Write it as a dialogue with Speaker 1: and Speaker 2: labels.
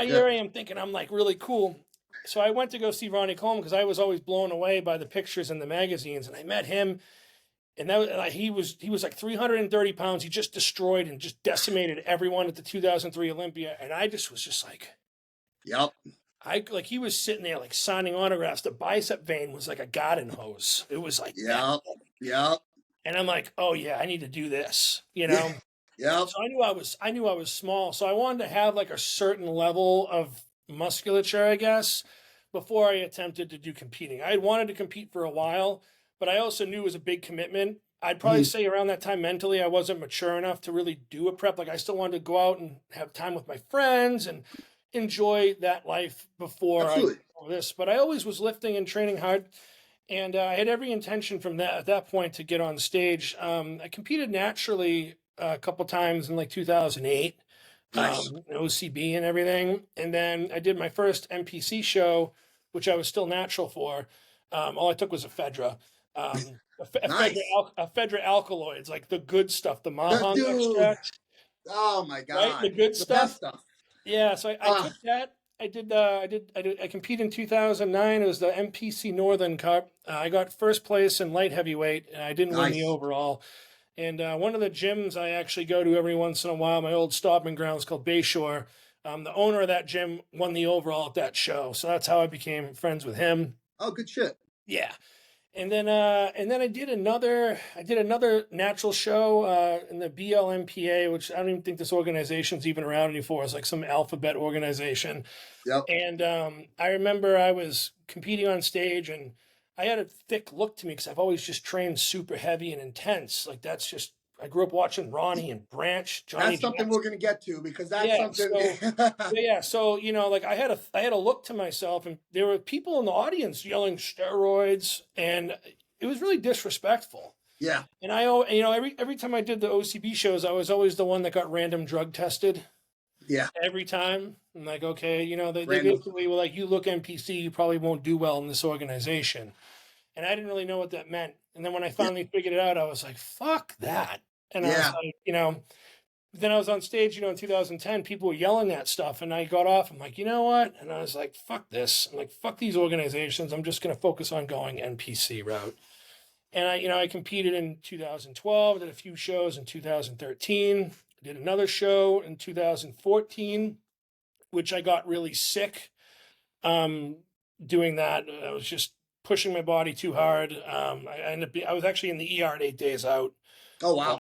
Speaker 1: here I am thinking I'm like really cool. So I went to go see Ronnie Coleman because I was always blown away by the pictures in the magazines, and I met him. And that was, he was like 330 pounds. He just destroyed and just decimated everyone at the 2003 Olympia. And I just was just like,
Speaker 2: Yep.
Speaker 1: he was sitting there like signing autographs. The bicep vein was like a garden hose. It was like that.
Speaker 2: Yep.
Speaker 1: And I'm like, oh yeah, I need to do this, you know?
Speaker 2: Yep.
Speaker 1: So I knew I was small. So I wanted to have like a certain level of musculature, I guess, before I attempted to do competing. I had wanted to compete for a while, but I also knew it was a big commitment. I'd probably say around that time mentally, I wasn't mature enough to really do a prep. Like I still wanted to go out and have time with my friends and enjoy that life before I
Speaker 2: Absolutely.
Speaker 1: do this. But I always was lifting and training hard. And I had every intention from that at that point to get on stage. I competed naturally a couple times in like 2008,
Speaker 2: Nice.
Speaker 1: OCB and everything. And then I did my first NPC show, which I was still natural for. All I took was ephedra.
Speaker 2: Nice.
Speaker 1: Ephedra alkaloids, like the good stuff, the mahang
Speaker 2: Dude.
Speaker 1: extract,
Speaker 2: Oh my
Speaker 1: right? The
Speaker 2: God.
Speaker 1: good
Speaker 2: The
Speaker 1: stuff.
Speaker 2: best stuff.
Speaker 1: Yeah, so I took that. I competed in 2009. It was the MPC Northern Cup. I got first place in light heavyweight. And I didn't win the
Speaker 2: Nice.
Speaker 1: overall. And one of the gyms I actually go to every once in a while, my old stomping grounds called Bayshore. The owner of that gym won the overall at that show, so that's how I became friends with him.
Speaker 2: Oh, good shit.
Speaker 1: Yeah, and then I did another natural show in the BLMPA, which I don't even think this organization's even around anymore. It's like some alphabet organization.
Speaker 2: Yep.
Speaker 1: And I remember I was competing on stage, and I had a thick look to me because I've always just trained super heavy and intense. Like that's just I grew up watching Ronnie and Branch, Johnny.
Speaker 2: That's something we're gonna get to because that's
Speaker 1: Yeah,
Speaker 2: something.
Speaker 1: so you know, like I had a look to myself, and there were people in the audience yelling steroids, and it was really disrespectful.
Speaker 2: Yeah.
Speaker 1: And every time I did the OCB shows, I was always the one that got random drug tested.
Speaker 2: Yeah.
Speaker 1: Every time, I'm like, okay, you know, they
Speaker 2: Random.
Speaker 1: basically were like, you look NPC, you probably won't do well in this organization. And I didn't really know what that meant. And then when I finally figured it out, I was like, fuck that. And I was like, you know, then I was on stage, you know, in 2010, people were yelling that stuff, and I got off. I'm like, you know what? And I was like, fuck this. I'm like, fuck these organizations. I'm just going to focus on going NPC route. And I competed in 2012, did a few shows in 2013, did another show in 2014, which I got really sick doing that. I was just pushing my body too hard. I was actually in the ER at 8 days out.
Speaker 2: Oh wow.